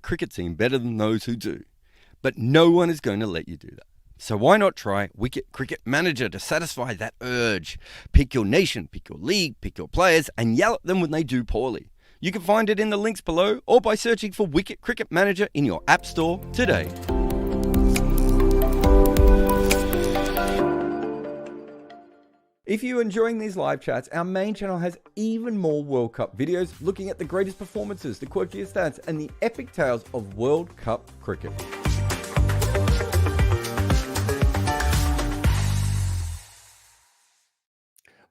cricket team better than those who do. But no one is going to let you do that. So why not try Wicket Cricket Manager to satisfy that urge? Pick your nation, pick your league, pick your players, and yell at them when they do poorly. You can find it in the links below or by searching for Wicket Cricket Manager in your app store today. If you're enjoying these live chats, our main channel has even more World Cup videos looking at the greatest performances, the quirkiest stats, and the epic tales of World Cup cricket.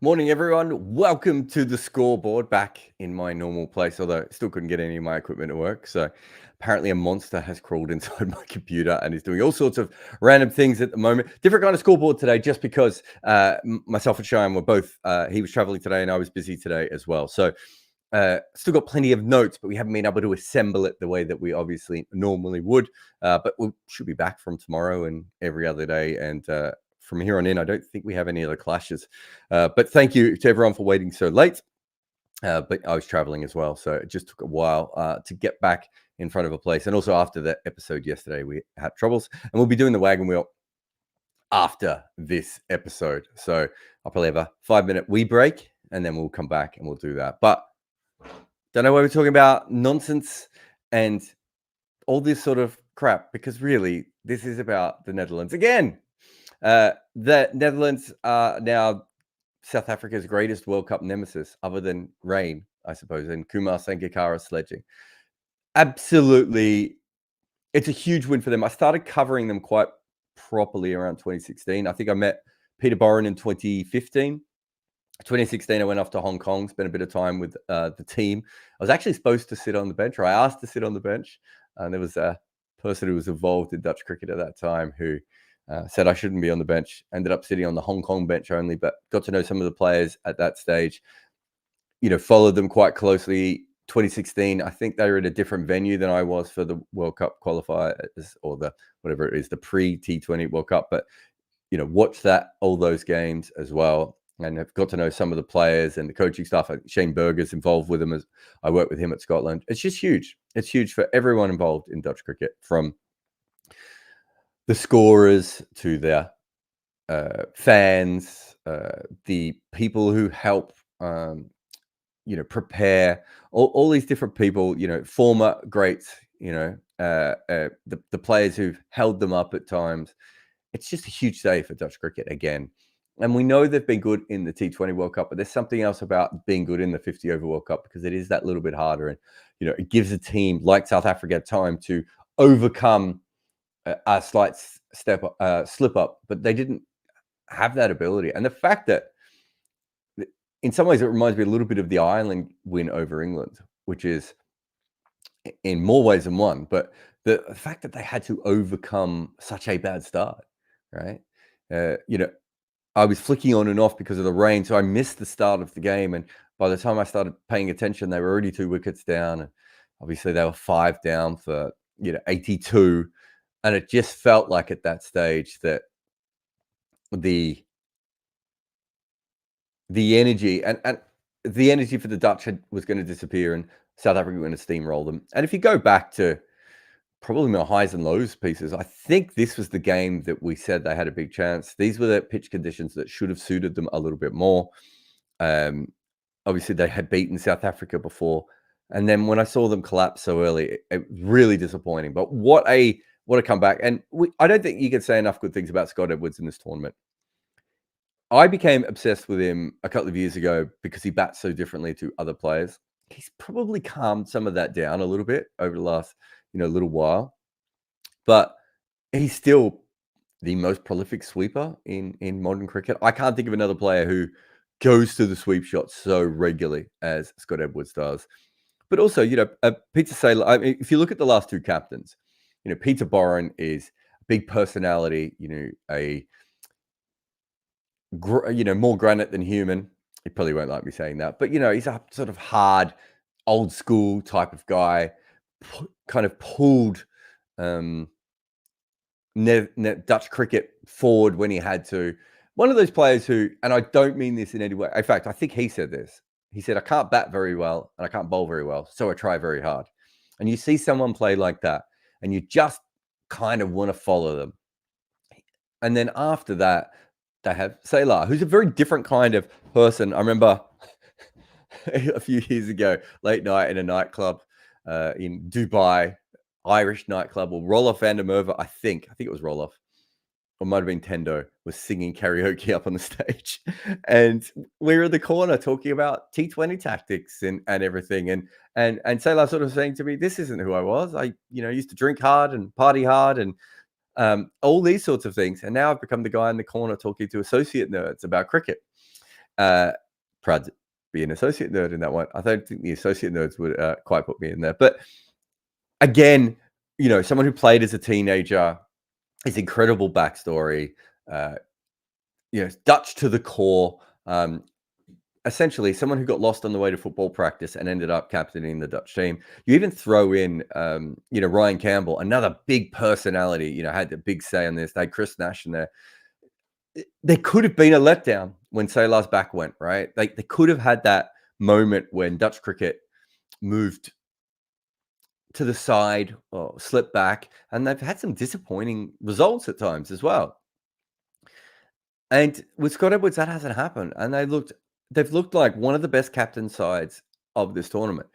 Morning everyone, welcome to the Scoreboard, back in my normal place, although I still couldn't get any of my equipment to work. So apparently a monster has crawled inside my computer and is doing all sorts of random things at the moment. Different kind of scoreboard today, just because myself and Cheyenne were both, he was traveling today and I was busy today as well. So still got plenty of notes, but we haven't been able to assemble it the way that we obviously normally would. But we should be back from tomorrow and every other day, and from here on in, I don't think we have any other clashes. But thank you to everyone for waiting so late. But I was traveling as well, so it just took a while to get back in front of a place. And also after that episode yesterday, we had troubles. And we'll be doing the wagon wheel after this episode. So I'll probably have a 5-minute wee break, and then we'll come back and we'll do that. But don't know why we're talking about nonsense and all this sort of crap, because really, this is about the Netherlands again. The Netherlands are now South Africa's greatest World Cup nemesis, other than rain, I suppose, and Kumar Sangakkara sledging. Absolutely, it's a huge win for them. I started covering them quite properly around 2016. I think I met Peter Boren in 2015. 2016, I went off to Hong Kong, spent a bit of time with the team. I was actually supposed to sit on the bench, or I asked to sit on the bench, and there was a person who was involved in Dutch cricket at that time who said I shouldn't be on the bench. Ended up sitting on the Hong Kong bench only, but got to know some of the players at that stage. You know, followed them quite closely. 2016, I think they were at a different venue than I was for the World Cup qualifiers, or the whatever it is, the pre-T20 World Cup. But you know, watched all those games as well, and have got to know some of the players and the coaching staff. Shane Berger's involved with them, as I work with him at Scotland. It's just huge. It's huge for everyone involved in Dutch cricket, from the scorers to their fans, the people who help, prepare, all these different people, former greats, the players who've held them up at times. It's just a huge day for Dutch cricket again. And we know they've been good in the T20 World Cup, but there's something else about being good in the 50 over World Cup, because it is that little bit harder. And, it gives a team like South Africa time to overcome a slight slip up, but they didn't have that ability. And the fact that, in some ways, it reminds me a little bit of the Ireland win over England, which is in more ways than one. But the fact that they had to overcome such a bad start, right? I was flicking on and off because of the rain, so I missed the start of the game. And by the time I started paying attention, they were already 2 wickets down, and obviously they were 5 down for 82. And it just felt like at that stage that the energy and the energy for the Dutch was going to disappear, and South Africa was going to steamroll them. And if you go back to probably my highs and lows pieces, I think this was the game that we said they had a big chance. These were the pitch conditions that should have suited them a little bit more. Obviously, they had beaten South Africa before. And then when I saw them collapse so early, it was really disappointing. But what a comeback. And I don't think you can say enough good things about Scott Edwards in this tournament. I became obsessed with him a couple of years ago because he bats so differently to other players. He's probably calmed some of that down a little bit over the last, little while. But he's still the most prolific sweeper in modern cricket. I can't think of another player who goes to the sweep shot so regularly as Scott Edwards does. But also, Peter Saylor, I mean, if you look at the last 2 captains, Peter Boren is a big personality, more granite than human. He probably won't like me saying that, but he's a sort of hard, old school type of guy, kind of pulled Dutch cricket forward when he had to. One of those players who, and I don't mean this in any way, in fact, I think he said this. He said, I can't bat very well and I can't bowl very well, so I try very hard. And you see someone play like that, and you just kind of want to follow them. And then after that, they have Salah, who's a very different kind of person. I remember a few years ago, late night in a nightclub in Dubai, Irish nightclub, or Roloff van der Merwe, I think it was Roloff, or might have been Tendo, was singing karaoke up on the stage. And we were in the corner talking about T20 tactics and everything. And Salah sort of saying to me, this isn't who I was. I, used to drink hard and party hard and all these sorts of things. And now I've become the guy in the corner talking to associate nerds about cricket. Proud to be an associate nerd in that one. I don't think the associate nerds would quite put me in there. But again, someone who played as a teenager, his incredible backstory, Dutch to the core. Essentially, someone who got lost on the way to football practice and ended up captaining the Dutch team. You even throw in, Ryan Campbell, another big personality. Had a big say on this. They had Chris Nash in there. There could have been a letdown when Salah's back went, right? They could have had that moment when Dutch cricket moved to the side or slipped back, and they've had some disappointing results at times as well. And with Scott Edwards, that hasn't happened, and they've looked like one of the best captain sides of this tournament.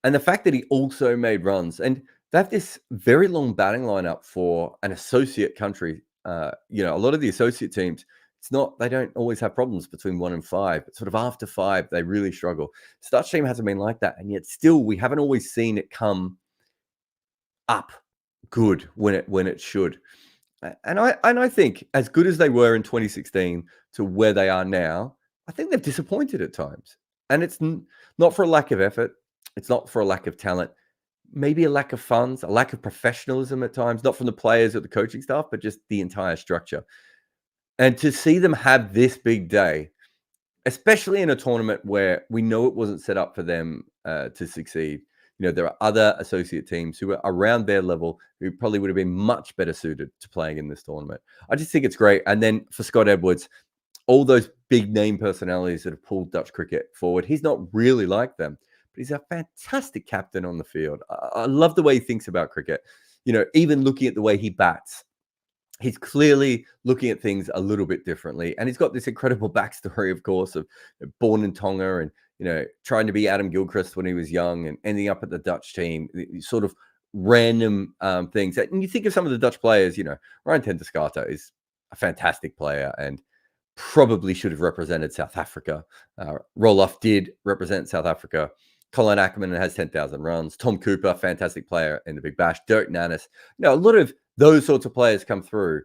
And the fact that he also made runs, and they have this very long batting lineup for an associate country. A lot of the associate teams, they don't always have problems between 1 and 5, but sort of after 5, they really struggle. The Dutch team hasn't been like that, and yet still we haven't always seen it come up good when it should. And I think as good as they were in 2016 to where they are now, I think they've disappointed at times. And it's not for a lack of effort. It's not for a lack of talent. Maybe a lack of funds, a lack of professionalism at times, not from the players or the coaching staff, but just the entire structure. And to see them have this big day, especially in a tournament where we know it wasn't set up for them to succeed. There are other associate teams who are around their level who probably would have been much better suited to playing in this tournament. I just think it's great. And then for Scott Edwards, all those big name personalities that have pulled Dutch cricket forward, he's not really like them, but he's a fantastic captain on the field. I love the way he thinks about cricket. Even looking at the way he bats, he's clearly looking at things a little bit differently. And he's got this incredible backstory, of course, of born in Tonga and, trying to be Adam Gilchrist when he was young and ending up at the Dutch team, sort of random things. And you think of some of the Dutch players, Ryan ten Doeschate is a fantastic player and probably should have represented South Africa. Roloff did represent South Africa. Colin Ackerman has 10,000 runs. Tom Cooper, fantastic player in the Big Bash. Dirk Nannes. A lot of those sorts of players come through.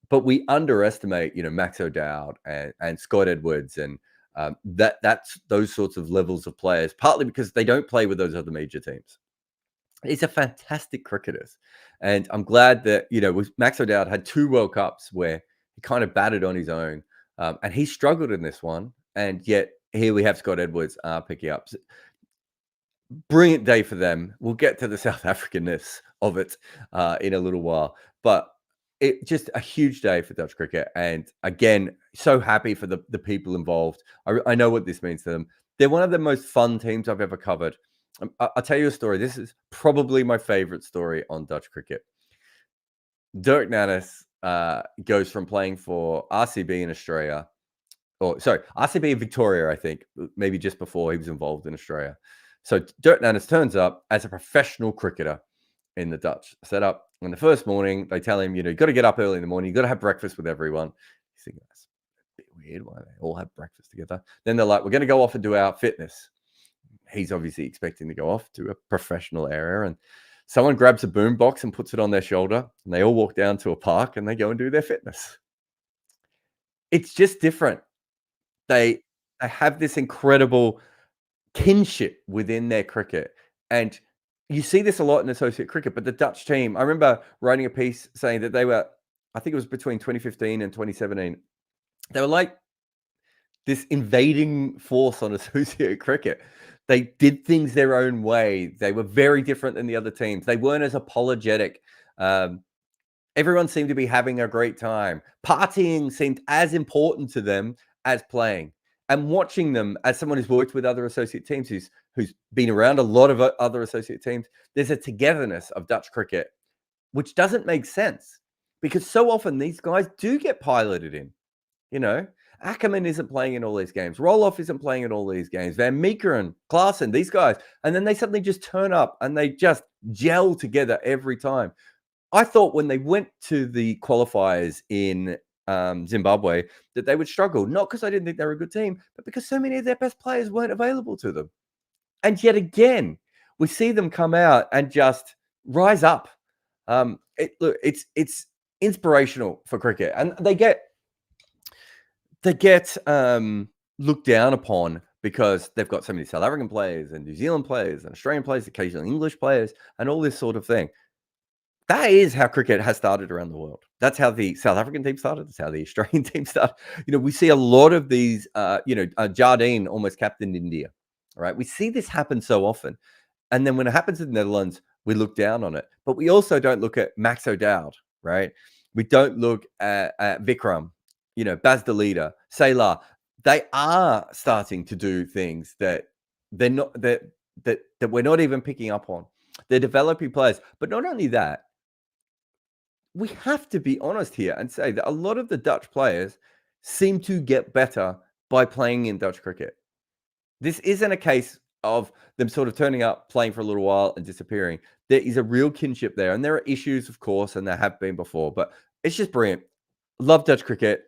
But we underestimate, Max O'Dowd and Scott Edwards and that's those sorts of levels of players, partly because they don't play with those other major teams. He's a fantastic cricketer. And I'm glad that, Max O'Dowd had 2 World Cups where he kind of batted on his own. And he struggled in this one. And yet here we have Scott Edwards picking up. Brilliant day for them. We'll get to the South Africanness of it in a little while. But it just a huge day for Dutch cricket. And again, so happy for the people involved. I know what this means to them. They're one of the most fun teams I've ever covered. I'll tell you a story. This is probably my favorite story on Dutch cricket. Dirk Nannes goes from playing for RCB in Australia, RCB in Victoria, I think, maybe just before he was involved in Australia. So Dirk Nannes turns up as a professional cricketer in the Dutch setup. And the first morning, they tell him, you got to get up early in the morning. You got to have breakfast with everyone. He's thinking, that's a bit weird. Why they all have breakfast together? Then they're like, we're going to go off and do our fitness. He's obviously expecting to go off to a professional area. And someone grabs a boombox and puts it on their shoulder. And they all walk down to a park and they go and do their fitness. It's just different. They have this incredible kinship within their cricket. And you see this a lot in associate cricket, but the Dutch team, I remember writing a piece saying that they were, I think it was between 2015 and 2017, they were like this invading force on associate cricket. They did things their own way. They were very different than the other teams. They weren't as apologetic. Everyone seemed to be having a great time. Partying seemed as important to them as playing. And watching them as someone who's worked with other associate teams, who's who's been around a lot of other associate teams, there's a togetherness of Dutch cricket, which doesn't make sense because so often these guys do get piloted in. You know, Ackerman isn't playing in all these games. Roloff isn't playing in all these games. Van Meekeren, Klaassen, these guys. And then they suddenly just turn up and they just gel together every time. I thought when they went to the qualifiers in Zimbabwe that they would struggle, not because I didn't think they were a good team, but because so many of their best players weren't available to them. And yet again, we see them come out and just rise up. Look, it's inspirational for cricket, and they get looked down upon because they've got so many South African players and New Zealand players and Australian players, occasionally English players, and all this sort of thing. That is how cricket has started around the world. That's how the South African team started. That's how the Australian team started. We see a lot of these, Jardine almost captained India, right? We see this happen so often. And then when it happens in the Netherlands, we look down on it. But we also don't look at Max O'Dowd, right? We don't look at Vikram, Bas de Leede, Sailor. They are starting to do things that they're not that we're not even picking up on. They're developing players. But not only that, we have to be honest here and say that a lot of the Dutch players seem to get better by playing in Dutch cricket. This isn't a case of them sort of turning up, playing for a little while and disappearing. There is a real kinship there. And there are issues, of course, and there have been before, but it's just brilliant. Love Dutch cricket.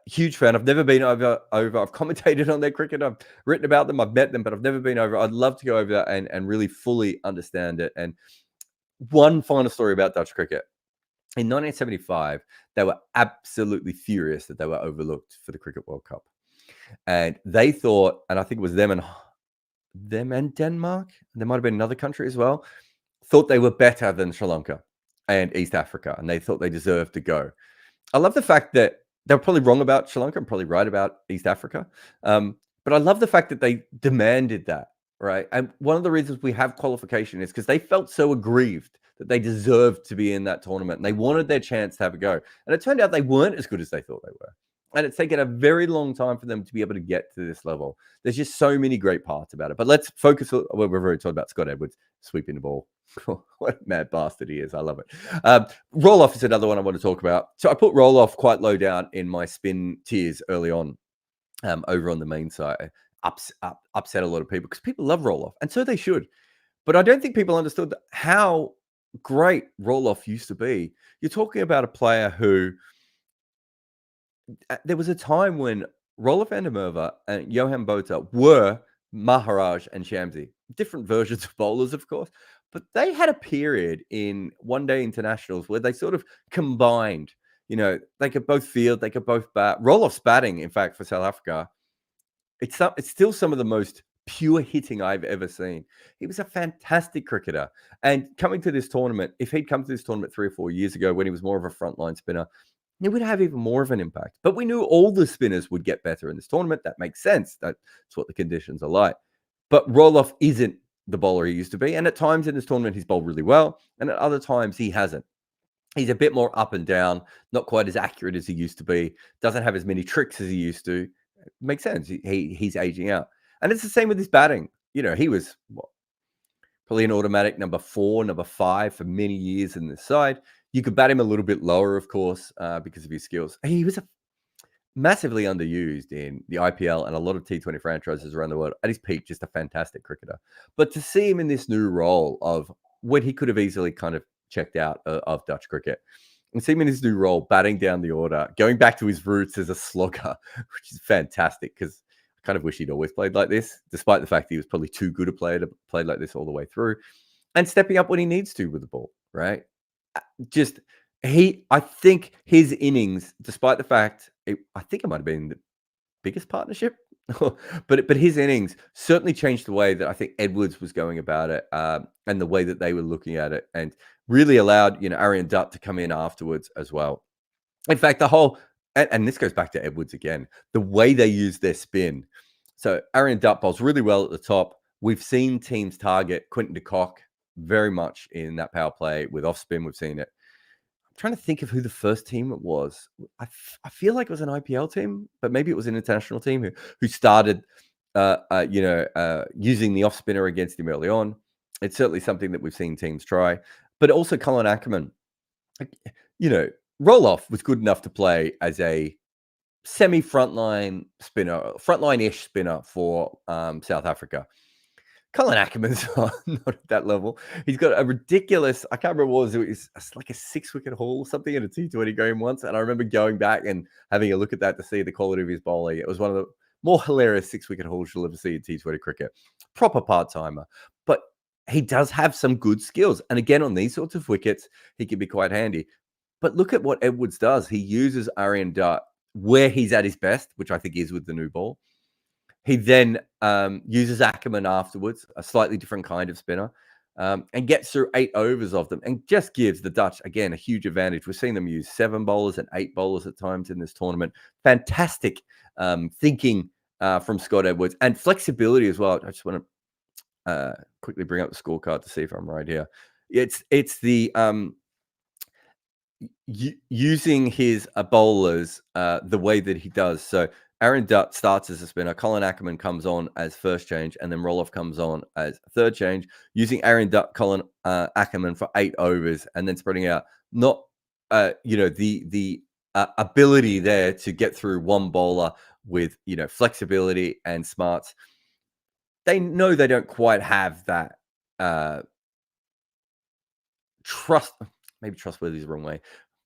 Huge fan. I've never been over. I've commentated on their cricket. I've written about them. I've met them, but I've never been over. I'd love to go over there and really fully understand it. And one final story about Dutch cricket. In 1975, they were absolutely furious that they were overlooked for the Cricket World Cup. And they thought, and I think it was them and Denmark, there might have been another country as well, thought they were better than Sri Lanka and East Africa, and they thought they deserved to go. I love the fact that they're probably wrong about Sri Lanka and probably right about East Africa. But I love the fact that they demanded that, right? And one of the reasons we have qualification is because they felt so aggrieved that they deserved to be in that tournament and they wanted their chance to have a go. And it turned out they weren't as good as they thought they were. And it's taken a very long time for them to be able to get to this level. There's just so many great parts about it. But let's focus. Well, we've already talked about Scott Edwards sweeping the ball. What a mad bastard he is. I love it. Roll-off is another one I want to talk about. So I put roll-off quite low down in my spin tiers early on over on the main side. Upset a lot of people because people love roll-off. And so they should. But I don't think people understood how great roll-off used to be. You're talking about a player who there was a time when Roelof van der Merwe and Johan Botha were Maharaj and Shamsi. Different versions of bowlers, of course. But they had a period in one-day internationals where they sort of combined. They could both field, they could both bat. Roelof's batting, in fact, for South Africa, it's still some of the most pure hitting I've ever seen. He was a fantastic cricketer. And coming to this tournament, if he'd come to this tournament 3 or 4 years ago when he was more of a frontline spinner, he would have even more of an impact. But we knew all the spinners would get better in this tournament. That makes sense. That's what the conditions are like. But Roelof isn't the bowler he used to be. And at times in this tournament, he's bowled really well. And at other times, he hasn't. He's a bit more up and down, not quite as accurate as he used to be, doesn't have as many tricks as he used to. It makes sense. He's aging out. And it's the same with his batting. He was probably an automatic number 4, number 5 for many years in this side. You could bat him a little bit lower, of course, because of his skills. He was massively underused in the IPL and a lot of T20 franchises around the world. At his peak, just a fantastic cricketer. But to see him in this new role of when he could have easily kind of checked out of Dutch cricket, and see him in his new role, batting down the order, going back to his roots as a slogger, which is fantastic because I kind of wish he'd always played like this, despite the fact that he was probably too good a player to play like this all the way through, and stepping up when he needs to with the ball, right? I think his innings, despite the fact, I think it might have been the biggest partnership, but his innings certainly changed the way that I think Edwards was going about it, and the way that they were looking at it, and really allowed Aryan Dutt to come in afterwards as well. In fact, the whole and this goes back to Edwards again, the way they use their spin. So Aryan Dutt bowls really well at the top. We've seen teams target Quinton de Kock very much in that power play with off spin. We've seen it. I'm trying to think of who the first team it was. I feel like it was an IPL team, but maybe it was an international team who started using the off spinner against him early on. It's certainly something that we've seen teams try. But also Colin Ackerman, like, Roloff was good enough to play as a semi-frontline spinner, frontline-ish spinner for South Africa. Colin Ackerman's not at that level. He's got a ridiculous, I can't remember what it was like a 6-wicket haul or something in a T20 game once. And I remember going back and having a look at that to see the quality of his bowling. It was one of the more hilarious 6-wicket hauls you'll ever see in T20 cricket. Proper part-timer. But he does have some good skills. And again, on these sorts of wickets, he can be quite handy. But look at what Edwards does. He uses Aryan Dutt where he's at his best, which I think is with the new ball. He then uses Ackerman afterwards, a slightly different kind of spinner, and gets through 8 overs of them and just gives the Dutch, again, a huge advantage. We've seen them use 7 bowlers and 8 bowlers at times in this tournament. Fantastic thinking from Scott Edwards and flexibility as well. I just want to quickly bring up the scorecard to see if I'm right here. It's the using his bowlers the way that he does. So Aaron Dutt starts as a spinner. Colin Ackerman comes on as first change, and then Roloff comes on as third change. Using Aaron Dutt, Colin Ackerman for 8 overs, and then spreading out. Not the ability there to get through one bowler with flexibility and smarts. They know they don't quite have that trust. Maybe trustworthy is the wrong way.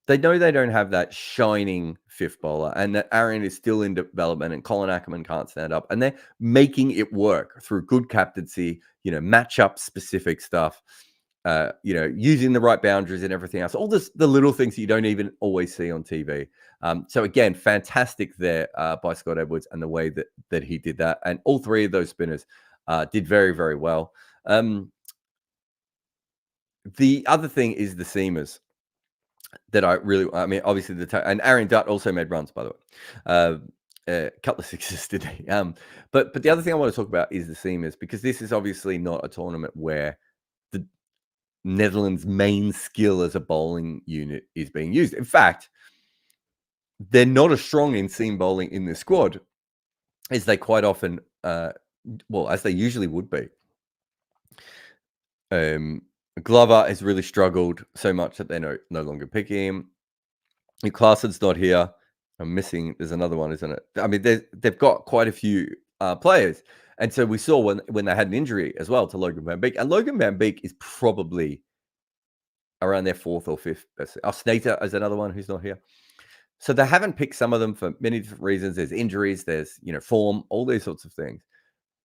They know they don't have that shining fifth bowler, and that Aaron is still in development, and Colin Ackerman can't stand up, and they're making it work through good captaincy, matchup specific stuff, using the right boundaries and everything else. All this, the little things that you don't even always see on TV. So again, fantastic there by Scott Edwards and the way that he did that, and all 3 of those spinners did very, very well. The other thing is the seamers that obviously and Aaron Dutt also made runs, by the way. A couple of sixes today. But the other thing I want to talk about is the seamers, because this is obviously not a tournament where the Netherlands' main skill as a bowling unit is being used. In fact, they're not as strong in seam bowling in this squad as they quite often, as they usually would be. Glover has really struggled so much that they're no longer picking him. Klaassen's not here. I'm missing. There's another one, isn't it? I mean, they've got quite a few players, and so we saw when they had an injury as well to Logan van Beek, and Logan van Beek is probably around their 4th or 5th best. Snater is another one who's not here. So they haven't picked some of them for many different reasons. There's injuries, there's form, all these sorts of things.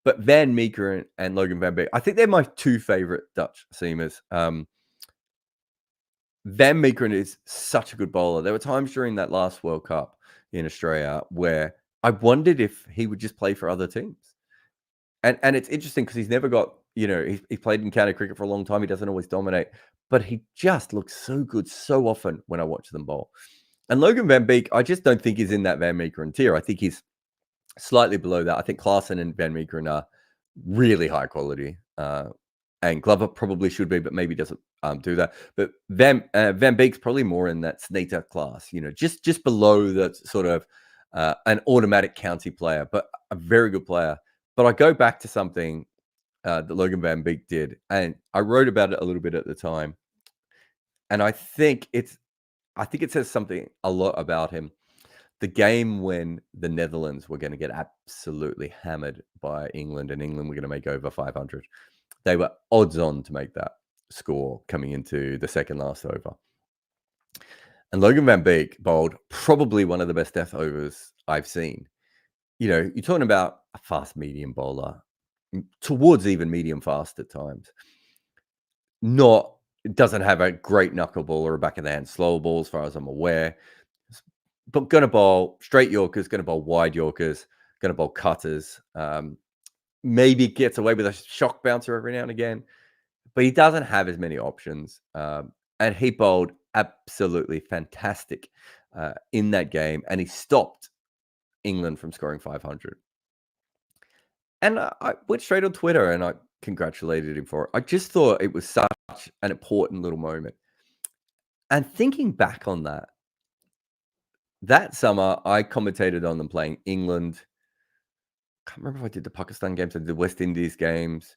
But Van Meeker and Logan van Beek, I think they're my 2 favorite Dutch seamers. Van Meeker is such a good bowler. There were times during that last World Cup in Australia where I wondered if he would just play for other teams. And it's interesting because he's never got, he played in county cricket for a long time. He doesn't always dominate, but he just looks so good so often when I watch them bowl. And Logan van Beek, I just don't think he's in that Van Meeker tier. I think he's slightly below that. I think Klaassen and Van Meeker are really high quality. And Glover probably should be, but maybe doesn't do that. But Van Beek's probably more in that Snater class, just below that sort of an automatic county player, but a very good player. But I go back to something that Logan van Beek did, and I wrote about it a little bit at the time. And I think it says something a lot about him. The game when the Netherlands were going to get absolutely hammered by England, and England were going to make over 500. They were odds on to make that score coming into the second last over. And Logan van Beek bowled probably one of the best death overs I've seen. You're talking about a fast medium bowler, towards even medium fast at times. Doesn't have a great knuckleball or a back of the hand slow ball, as far as I'm aware. But going to bowl straight Yorkers, going to bowl wide Yorkers, going to bowl cutters. Maybe gets away with a shock bouncer every now and again, but he doesn't have as many options. And he bowled absolutely fantastic in that game, and he stopped England from scoring 500. And I went straight on Twitter and I congratulated him for it. I just thought it was such an important little moment. And thinking back on that summer, I commentated on them playing England, can't remember if I did the Pakistan games, I did the West Indies games,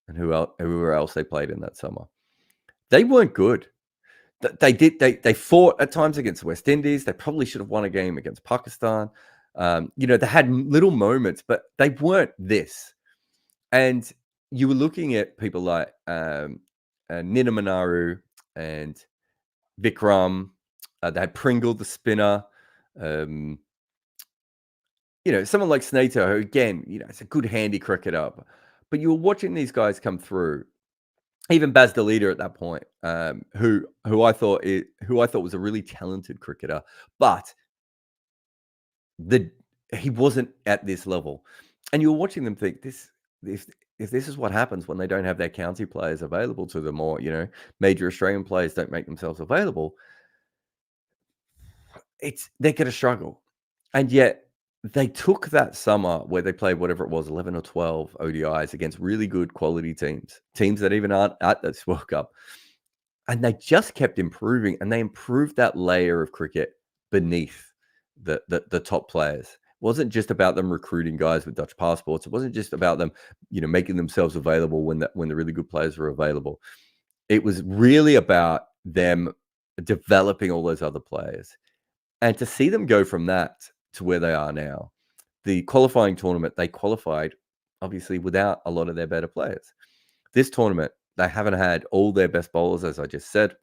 and whoever else they played in that summer. They weren't good. They fought at times against the West Indies. They probably should have won a game against Pakistan. They had little moments, but they weren't this. And you were looking at people like Nina Manaru and Vikram. They had Pringle, the spinner. Someone like Snato, who again, it's a good handy cricketer. But you were watching these guys come through. Even Bas de Leede at that point, who I thought was a really talented cricketer, but he wasn't at this level. And you were watching them think if this is what happens when they don't have their county players available to them, or major Australian players don't make themselves available, they're going to struggle. And yet they took that summer where they played whatever it was, 11 or 12 ODIs against really good quality teams that even aren't at this World Cup. And they just kept improving, and they improved that layer of cricket beneath the top players. It wasn't just about them recruiting guys with Dutch passports. It wasn't just about them, making themselves available when the really good players were available. It was really about them developing all those other players. And to see them go from that to where they are now, the qualifying tournament, they qualified obviously without a lot of their better players. This tournament, they haven't had all their best bowlers, as I just said.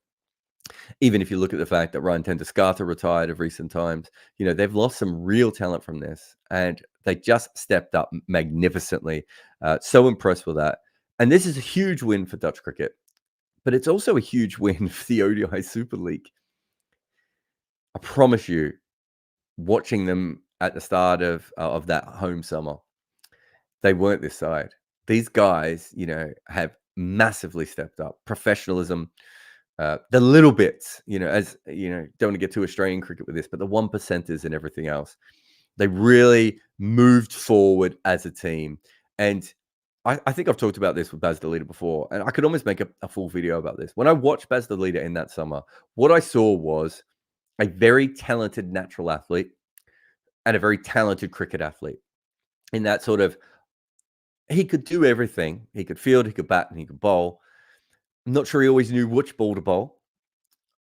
Even if you look at the fact that Ryan Tenduskartha retired of recent times, they've lost some real talent from this, and they just stepped up magnificently. So impressed with that. And this is a huge win for Dutch cricket, but it's also a huge win for the ODI Super League. I promise you, watching them at the start of that home summer, they weren't this side. These guys, have massively stepped up. Professionalism, the little bits, as don't want to get too Australian cricket with this, but the 1%ers and everything else, they really moved forward as a team. And I think I've talked about this with Bas de Leede before, and I could almost make a full video about this. When I watched Bas de Leede in that summer, what I saw was a very talented natural athlete and a very talented cricket athlete. In that sort of, he could do everything. He could field, he could bat, and he could bowl. I'm not sure he always knew which ball to bowl.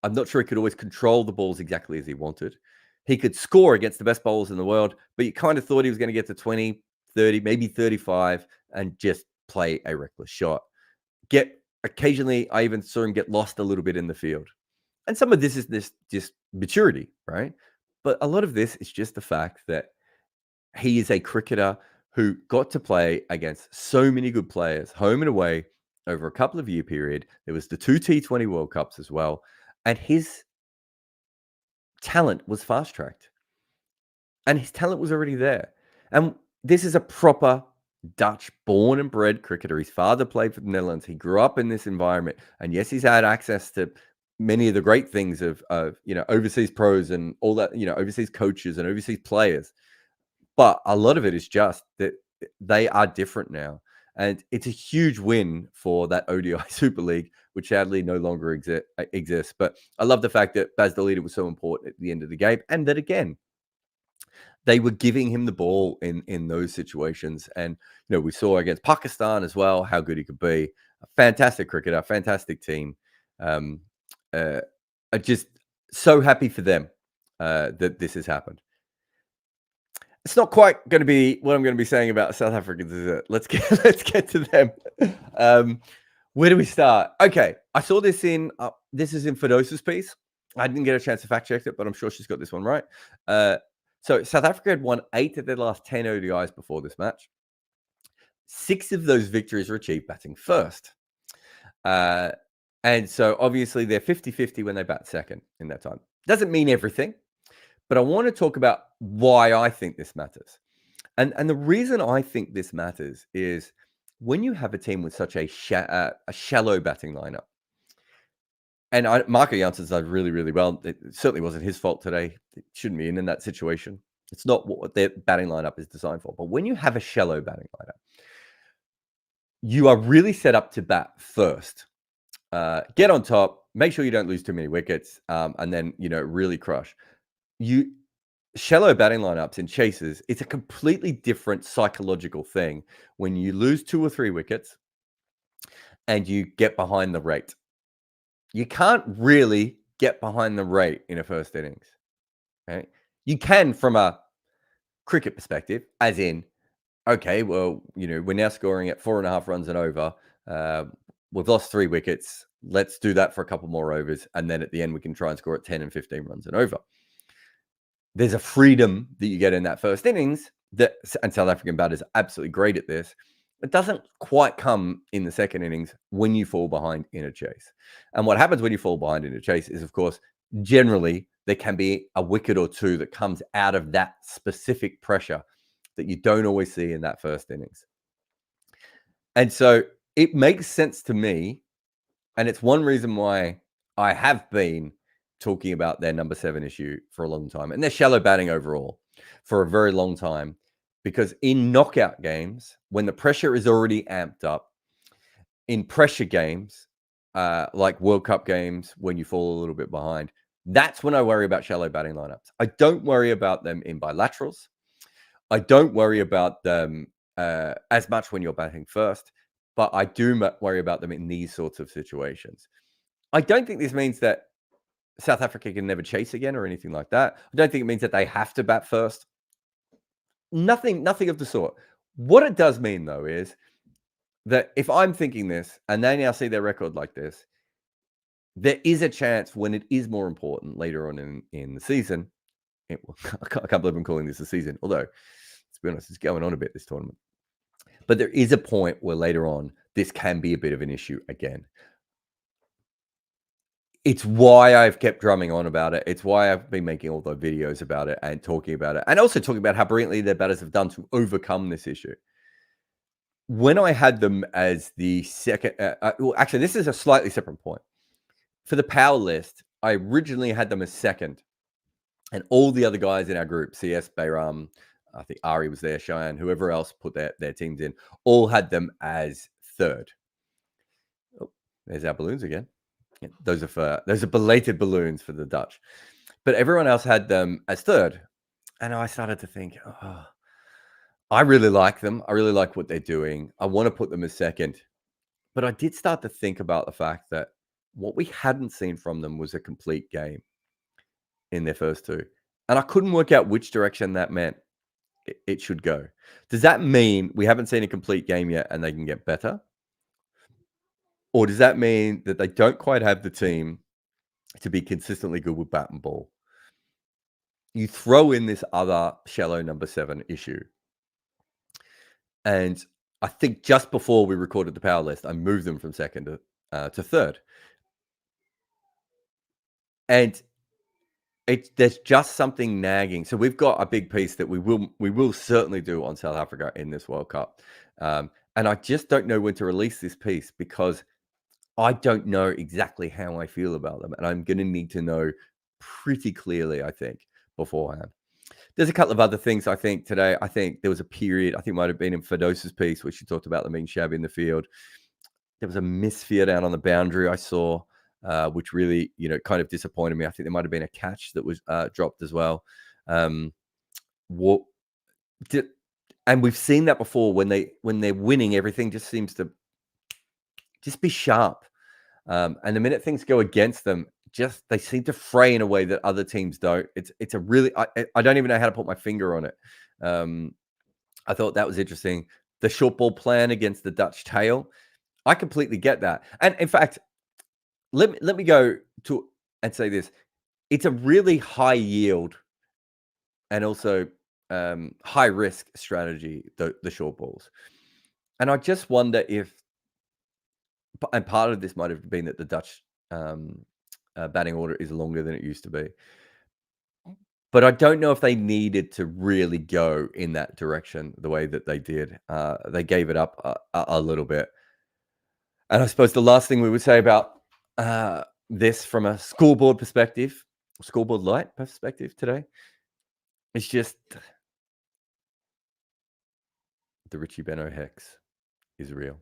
I'm not sure he could always control the balls exactly as he wanted. He could score against the best bowlers in the world, but you kind of thought he was going to get to 20, 30, maybe 35 and just play a reckless shot. Occasionally, I even saw him get lost a little bit in the field. And some of this is just maturity, right? But a lot of this is just the fact that he is a cricketer who got to play against so many good players, home and away, over a couple of year period. There was the 2 T20 World Cups as well. And his talent was fast-tracked. And his talent was already there. And this is a proper Dutch born and bred cricketer. His father played for the Netherlands. He grew up in this environment. And yes, he's had access to many of the great things of overseas pros and all that, overseas coaches and overseas players. But a lot of it is just that they are different now. And it's a huge win for that ODI Super League, which sadly no longer exists. But I love the fact that Bas de Leede was so important at the end of the game, and that, again, they were giving him the ball in those situations. And, we saw against Pakistan as well how good he could be. A fantastic cricketer, fantastic team. I'm just so happy for them that this has happened. It's not quite going to be what I'm going to be saying about South Africans, is it? Let's get to them. Where do we start? Okay, I saw this in this is in Fidosa's piece. I didn't get a chance to fact check it, but I'm sure she's got this one right. So South Africa had won 8 of their last 10 ODIs before this match. 6 of those victories were achieved batting first. And so obviously they're 50-50 when they bat second in that time. Doesn't mean everything. But I want to talk about why I think this matters. And the reason I think this matters is when you have a team with such a shallow batting lineup, and Marco Jansen's done really, really well. It certainly wasn't his fault today. It shouldn't be in that situation. It's not what their batting lineup is designed for. But when you have a shallow batting lineup, you are really set up to bat first. Get on top, make sure you don't lose too many wickets, and then, really crush. shallow batting lineups and chases, it's a completely different psychological thing when you lose 2 or 3 wickets and you get behind the rate. You can't really get behind the rate in a first innings, right? You can from a cricket perspective, as in, okay, well, we're now scoring at 4.5 runs and over. Uh, we've lost 3 wickets. Let's do that for a couple more overs. And then at the end, we can try and score at 10 and 15 runs and over. There's a freedom that you get in that first innings and South African batters are absolutely great at this. It doesn't quite come in the second innings when you fall behind in a chase. And what happens when you fall behind in a chase is, of course, generally there can be a wicket or two that comes out of that specific pressure that you don't always see in that first innings. And so it makes sense to me. And it's one reason why I have been talking about their number 7 issue for a long time and their shallow batting overall for a very long time. Because in knockout games, when the pressure is already amped up, in pressure games, like World Cup games, when you fall a little bit behind, that's when I worry about shallow batting lineups. I don't worry about them in bilaterals. I don't worry about them as much when you're batting first, but I do worry about them in these sorts of situations. I don't think this means that South Africa can never chase again or anything like that. I don't think it means that they have to bat first. Nothing of the sort. What it does mean, though, is that if I'm thinking this and they now see their record like this, there is a chance when it is more important later on in the season. I can't believe I'm calling this a season, although, let's be honest, it's going on a bit, this tournament. But there is a point where later on, this can be a bit of an issue again. It's why I've kept drumming on about it. It's why I've been making all the videos about it and talking about it, and also talking about how brilliantly their batters have done to overcome this issue. When I had them as the second, well, actually, this is a slightly separate point. For the power list, I originally had them as second, and all the other guys in our group, CS, Bayram, I think Ari was there, Cheyenne, whoever else put their teams in, all had them as third. Oh, there's our balloons again. Yeah, those are belated balloons for the Dutch. But everyone else had them as third. And I started to think, oh, I really like them. I really like what they're doing. I want to put them as second. But I did start to think about the fact that what we hadn't seen from them was a complete game in their first 2. And I couldn't work out which direction that meant it should go. Does that mean we haven't seen a complete game yet and they can get better? Or does that mean that they don't quite have the team to be consistently good with bat and ball? You throw in this other shallow number 7 issue. And I think just before we recorded the power list, I moved them from second to third. And there's just something nagging. So we've got a big piece that we will certainly do on South Africa in this World Cup. And I just don't know when to release this piece because I don't know exactly how I feel about them. And I'm going to need to know pretty clearly, I think, beforehand. There's a couple of other things I think today. I think there was a period, I think might have been in Firdousa's piece, where she talked about them being shabby in the field. There was a misfire down on the boundary I saw, which really, kind of disappointed me. I think there might have been a catch that was dropped as well. And we've seen that before when they're winning, everything just seems to just be sharp. And the minute things go against them, they seem to fray in a way that other teams don't. It's a really, I don't even know how to put my finger on it. I thought that was interesting. The short ball plan against the Dutch tail, I completely get that. And in fact, let me go to and say this: it's a really high yield and also high risk strategy, the short balls. And I just wonder if, and part of this might have been that the Dutch batting order is longer than it used to be. But I don't know if they needed to really go in that direction the way that they did. They gave it up a little bit. And I suppose the last thing we would say about this from a scoreboard perspective, scoreboard light perspective today, is just the Richie Beno hex is real.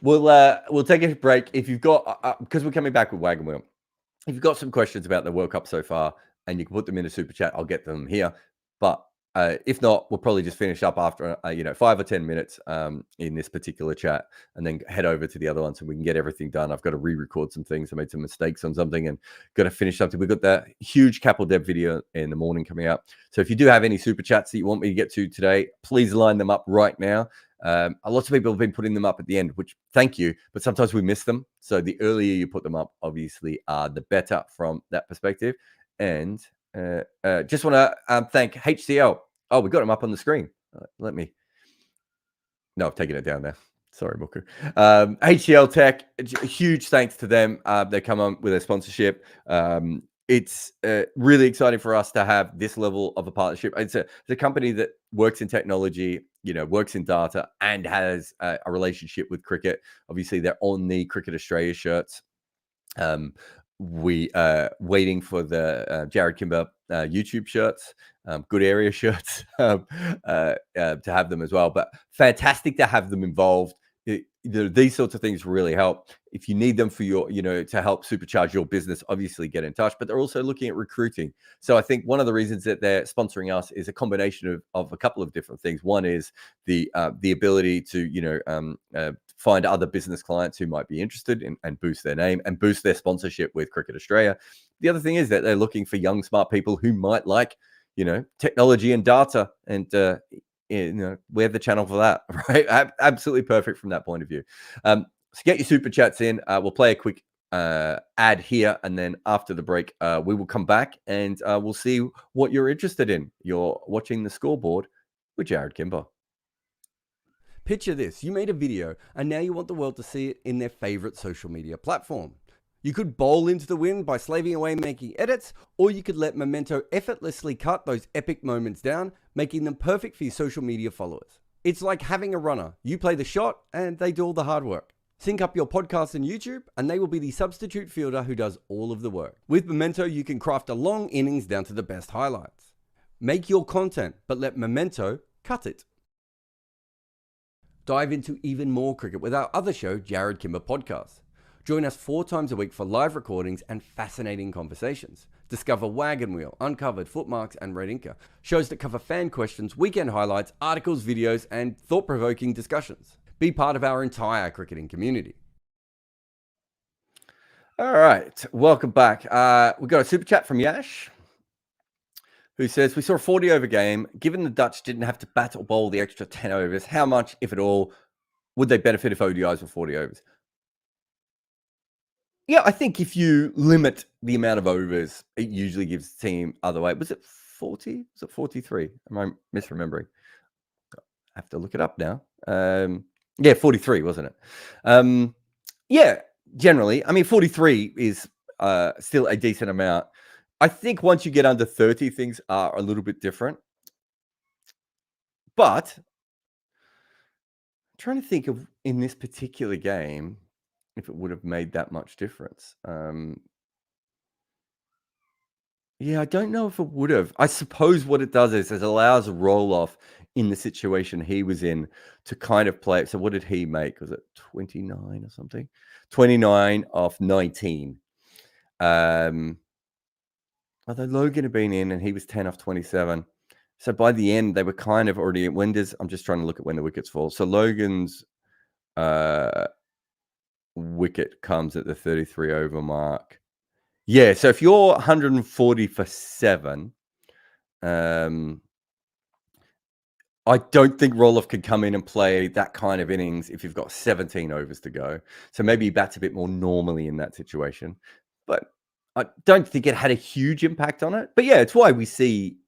We'll take a break. If you've got, because we're coming back with Wagon Wheel, if you've got some questions about the World Cup so far, and you can put them in a super chat, I'll get them here. But if not, we'll probably just finish up after 5 or 10 minutes in this particular chat, and then head over to the other one so we can get everything done. I've got to re-record some things. I made some mistakes on something and got to finish something. We've got that huge Capital Dev video in the morning coming out. So if you do have any super chats that you want me to get to today, please line them up right now. Lots of people have been putting them up at the end, which thank you, but sometimes we miss them. So the earlier you put them up, obviously, the better from that perspective. And just want to thank HCL. Oh, we got them up on the screen. Let me. No, I've taken it down there. Sorry, Booker. HLCTech, huge thanks to them. They come on with a sponsorship. It's really exciting for us to have this level of a partnership. It's a company that works in technology, works in data, and has a relationship with cricket. Obviously, they're on the Cricket Australia shirts. We waiting for the Jared Kimber YouTube shirts, good area shirts to have them as well. But fantastic to have them involved. These sorts of things really help. If you need them for your, to help supercharge your business, obviously get in touch. But they're also looking at recruiting. So I think one of the reasons that they're sponsoring us is a combination of a couple of different things. One is the ability to, find other business clients who might be interested and boost their name and boost their sponsorship with Cricket Australia. The other thing is that they're looking for young, smart people who might like, technology and data, and we're the channel for that, right? Absolutely perfect from that point of view. So get your super chats in. We'll play a quick ad here, and then after the break, we will come back and we'll see what you're interested in. You're watching the Scoreboard with Jared Kimber. Picture this, you made a video and now you want the world to see it in their favorite social media platform. You could bowl into the wind by slaving away making edits, or you could let Momento effortlessly cut those epic moments down, making them perfect for your social media followers. It's like having a runner. You play the shot and they do all the hard work. Sync up your podcast and YouTube and they will be the substitute fielder who does all of the work. With Momento, you can craft a long innings down to the best highlights. Make your content, but let Momento cut it. Dive into even more cricket with our other show, Jared Kimber Podcast. Join us 4 times a week for live recordings and fascinating conversations. Discover Wagon Wheel, Uncovered, Footmarks, and Red Inker. Shows that cover fan questions, weekend highlights, articles, videos, and thought-provoking discussions. Be part of our entire cricketing community. All right, welcome back. We've got a super chat from Yash, who says, we saw a 40-over game. Given the Dutch didn't have to bat or bowl the extra 10 overs, how much, if at all, would they benefit if ODIs were 40 overs? Yeah, I think if you limit the amount of overs, it usually gives the team other way. Was it 40? Was it 43? Am I misremembering? I have to look it up now. Yeah, 43, wasn't it? Yeah, generally. I mean, 43 is still a decent amount. I think once you get under 30, things are a little bit different. But I'm trying to think of, in this particular game, if it would have made that much difference. Yeah, I don't know if it would have. I suppose what it does is it allows a roll-off in the situation he was in to kind of play. So what did he make? Was it 29 or something? 29 off 19. Although Logan had been in and he was 10 off 27. So by the end, they were kind of already... I'm just trying to look at when the wickets fall. So Logan's wicket comes at the 33 over mark. Yeah, so if you're 140 for 7, I don't think Roloff could come in and play that kind of innings if you've got 17 overs to go. So maybe he bats a bit more normally in that situation. But I don't think it had a huge impact on it. But yeah, it's why we see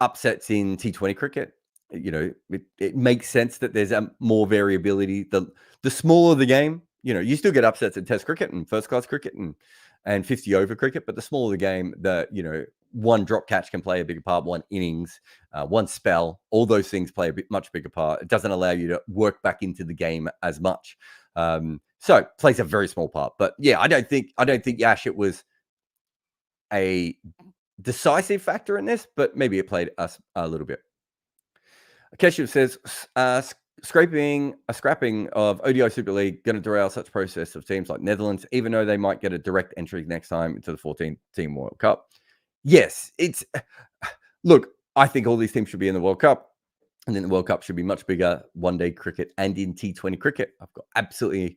upsets in T20 cricket. It makes sense that there's more variability. The smaller the game, you still get upsets in Test cricket and first class cricket and 50 over cricket, but the smaller the game, one drop catch can play a bigger part, one innings, one spell, all those things play much bigger part. It doesn't allow you to work back into the game as much. So it plays a very small part. But yeah, I don't think Yash, it was a decisive factor in this, but maybe it played us a little bit. Keshav says, A scrapping of ODI Super League going to derail such process of teams like Netherlands, even though they might get a direct entry next time into the 14-team World Cup. Yes, it's look, I think all these teams should be in the World Cup, and then the World Cup should be much bigger one-day cricket and in T20 cricket. I've got absolutely,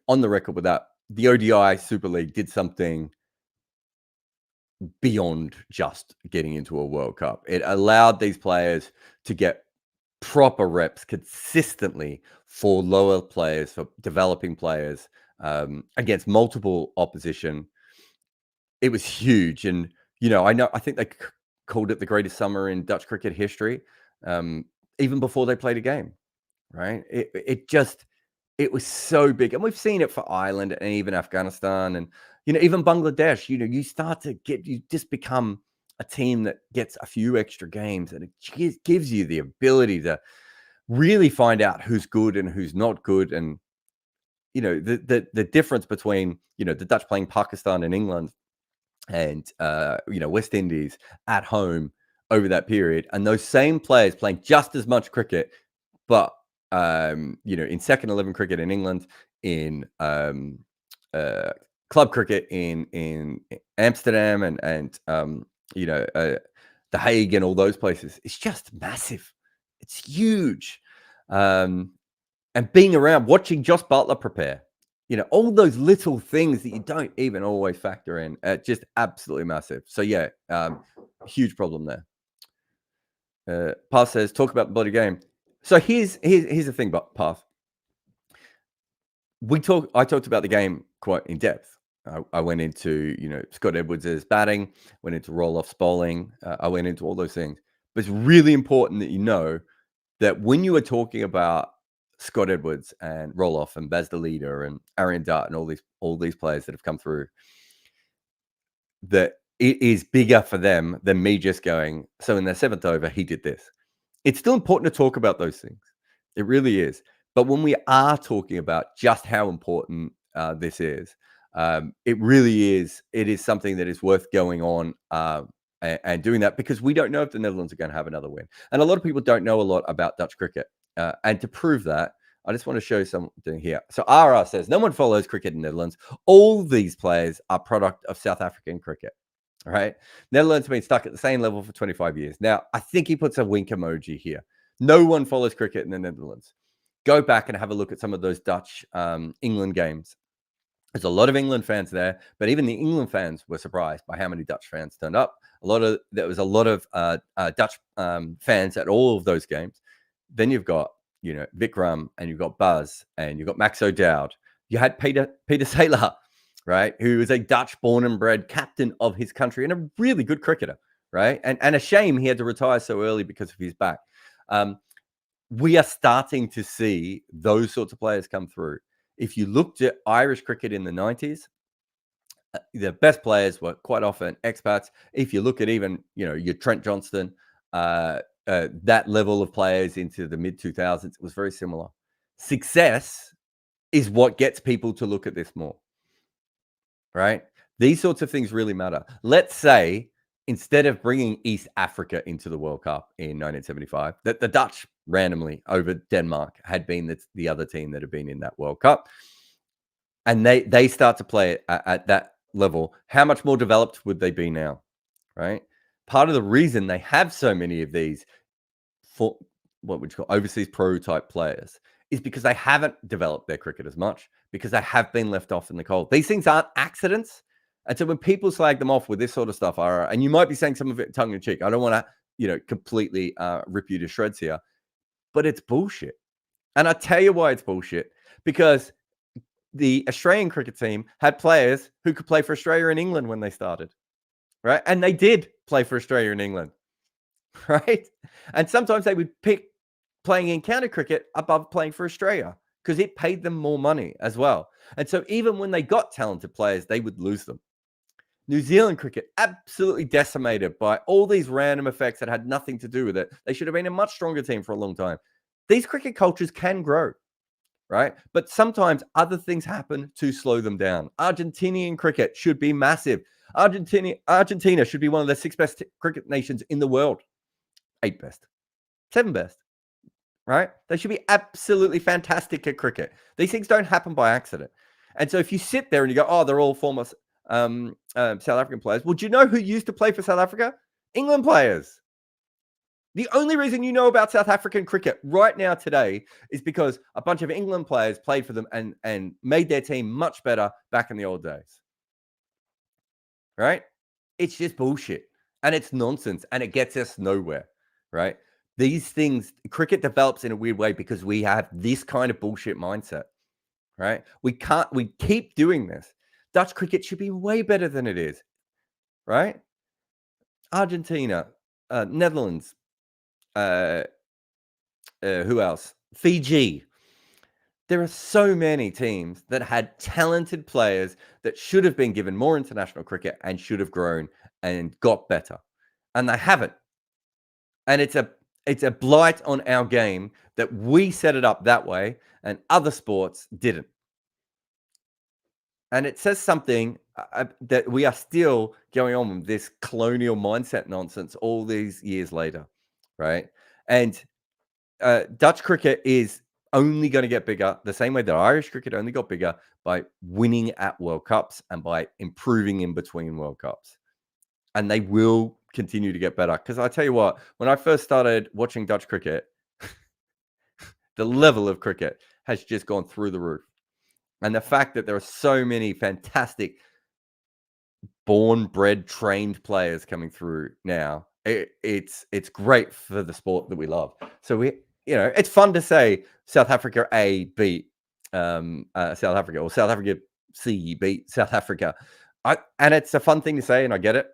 on the record with that. The ODI Super League did something beyond just getting into a World Cup. It allowed these players to get proper reps consistently for lower players, for developing players, against multiple opposition. It was huge. And, I think they called it the greatest summer in Dutch cricket history, even before they played a game, right? It was so big. And we've seen it for Ireland and even Afghanistan and, even Bangladesh. You just become a team that gets a few extra games, and it gives you the ability to really find out who's good and who's not good. And, the difference between, the Dutch playing Pakistan and England and, West Indies at home over that period, and those same players playing just as much cricket, but, in second 11 cricket in England, in club cricket in Amsterdam and The Hague and all those places. It's just massive. It's huge. And being around, watching Josh Butler prepare, all those little things that you don't even always factor in, just absolutely massive. So yeah, huge problem there. Path says, talk about the bloody game. So here's the thing about Path. I talked about the game quite in depth. I went into, Scott Edwards' batting, went into roll-offs bowling. I went into all those things. But it's really important that you know that when you are talking about Scott Edwards and roll-off and Bas de Leede and Aaron Dart and all these players that have come through, that it is bigger for them than me just going, so in their seventh over, he did this. It's still important to talk about those things. It really is. But when we are talking about just how important this is, it really is. It is something that is worth going on and doing that, because we don't know if the Netherlands are going to have another win. And a lot of people don't know a lot about Dutch cricket. And to prove that, I just want to show you something here. So RR says, no one follows cricket in the Netherlands. All these players are product of South African cricket. All right. Netherlands have been stuck at the same level for 25 years. Now, I think he puts a wink emoji here. No one follows cricket in the Netherlands. Go back and have a look at some of those Dutch England games. There's a lot of England fans there, but even the England fans were surprised by how many Dutch fans turned up. There was a lot of Dutch fans at all of those games. Then you've got, Vikram, and you've got Buzz, and you've got Max O'Dowd. You had Peter Saylor, right, who is a Dutch born and bred captain of his country and a really good cricketer, right? And a shame he had to retire so early because of his back. We are starting to see those sorts of players come through. If you looked at Irish cricket in the 90s, the best players were quite often expats. If you look at even, your Trent Johnston, that level of players into the mid-2000s, it was very similar. Success is what gets people to look at this more, right? These sorts of things really matter. Let's say, instead of bringing East Africa into the World Cup in 1975, that the Dutch randomly over Denmark had been the other team that had been in that World Cup, and they start to play at that level, how much more developed would they be now, right? Part of the reason they have so many of these for what would you call overseas pro type players is because they haven't developed their cricket as much, because they have been left off in the cold. These things aren't accidents. And so when people slag them off with this sort of stuff, and you might be saying some of it tongue in cheek, I don't want to, completely rip you to shreds here, but it's bullshit. And I tell you why it's bullshit, because the Australian cricket team had players who could play for Australia and England when they started, right? And they did play for Australia and England, right? And sometimes they would pick playing in county cricket above playing for Australia because it paid them more money as well. And so even when they got talented players, they would lose them. New Zealand cricket absolutely decimated by all these random effects that had nothing to do with it. They should have been a much stronger team for a long time. These cricket cultures can grow, right? But sometimes other things happen to slow them down. Argentinian cricket should be massive. Argentina should be one of the 6 best cricket nations in the world. 8 best. 7 best. right? They should be absolutely fantastic at cricket. These things don't happen by accident. And so if you sit there and you go, oh, they're all former South African players. Well, do you know who used to play for South Africa? England players. The only reason you know about South African cricket right now today is because a bunch of England players played for them and made their team much better back in the old days. Right? It's just bullshit. And it's nonsense. And it gets us nowhere. Right? These things, cricket develops in a weird way because we have this kind of bullshit mindset. Right? We keep doing this. Dutch cricket should be way better than it is. Right? Argentina, Netherlands, who else? Fiji. There are so many teams that had talented players that should have been given more international cricket and should have grown and got better. And they haven't. And it's a blight on our game that we set it up that way and other sports didn't. And it says something that we are still going on with this colonial mindset nonsense all these years later, right? And Dutch cricket is only going to get bigger the same way that Irish cricket only got bigger by winning at World Cups and by improving in between World Cups. And they will continue to get better. Because I tell you what, when I first started watching Dutch cricket, the level of cricket has just gone through the roof. And the fact that there are so many fantastic born, bred, trained players coming through now, it's great for the sport that we love. So it's fun to say South Africa A beat South Africa, or South Africa C beat South Africa. And it's a fun thing to say, and I get it.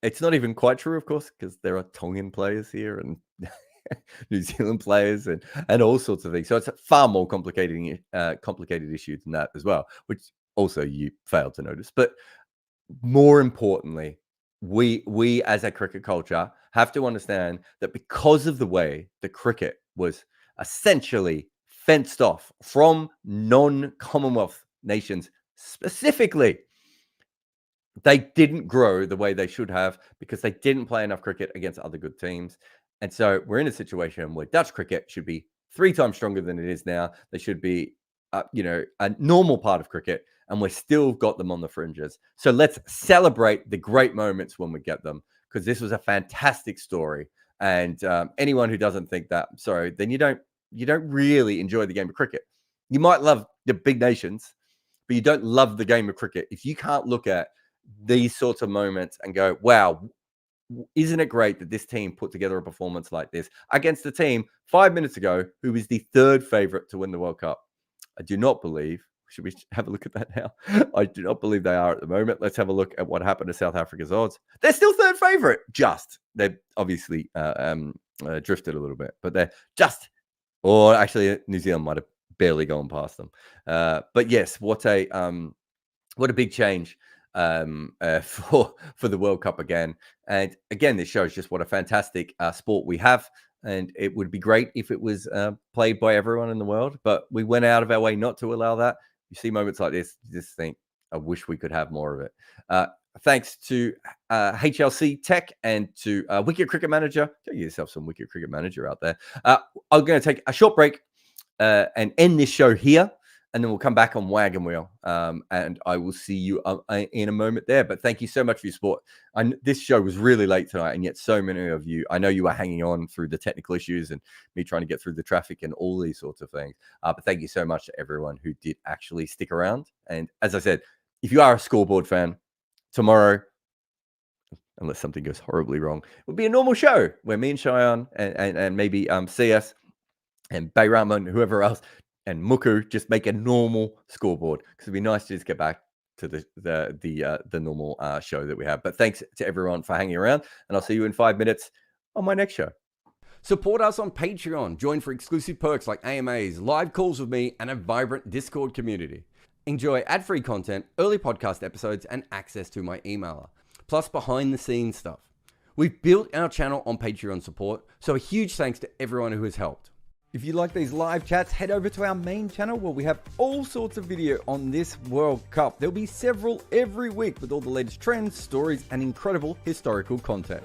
It's not even quite true, of course, because there are Tongan players here and New Zealand players and all sorts of things. So it's a far more complicated issue than that as well, which also you failed to notice. But more importantly, we as a cricket culture have to understand that because of the way the cricket was essentially fenced off from non-Commonwealth nations specifically, they didn't grow the way they should have because they didn't play enough cricket against other good teams. And so we're in a situation where Dutch cricket should be 3 times stronger than it is now. They should be, a normal part of cricket, and we've still got them on the fringes. So let's celebrate the great moments when we get them, because this was a fantastic story. And anyone who doesn't think that, sorry, then you don't really enjoy the game of cricket. You might love the big nations, but you don't love the game of cricket if you can't look at these sorts of moments and go, wow, isn't it great that this team put together a performance like this against a team 5 minutes ago who was the 3rd favorite to win the World Cup? I do not believe, should we have a look at that now? I do not believe they are at the moment. Let's have a look at what happened to South Africa's odds. They're still 3rd favorite, they've obviously drifted a little bit, but they're just, or actually New Zealand might have barely gone past them. But yes, what a big change for the World Cup again. And again, this shows just what a fantastic sport we have. And it would be great if it was played by everyone in the world, but we went out of our way not to allow that. You see moments like this, you just think, I wish we could have more of it. Thanks to HLCTech and to Wicket Cricket Manager. Get yourself some Wicket Cricket Manager out there. I'm going to take a short break and end this show here. And then we'll come back on Wagon Wheel, and I will see you in a moment there. But thank you so much for your support. This show was really late tonight, and yet so many of you, I know you were hanging on through the technical issues and me trying to get through the traffic and all these sorts of things. But thank you so much to everyone who did actually stick around. And as I said, if you are a Scoreboard fan, tomorrow, unless something goes horribly wrong, will be a normal show where me and Cheyenne and maybe CS and Bayram and whoever else and Muku just make a normal Scoreboard, because it'd be nice to just get back to the normal show that we have. But thanks to everyone for hanging around, and I'll see you in 5 minutes on my next show. Support us on Patreon. Join for exclusive perks like AMAs, live calls with me, and a vibrant Discord community. Enjoy ad-free content, early podcast episodes, and access to my emailer, plus behind-the-scenes stuff. We've built our channel on Patreon support, so a huge thanks to everyone who has helped. If you like these live chats, head over to our main channel where we have all sorts of video on this World Cup. There'll be several every week with all the latest trends, stories, and incredible historical content.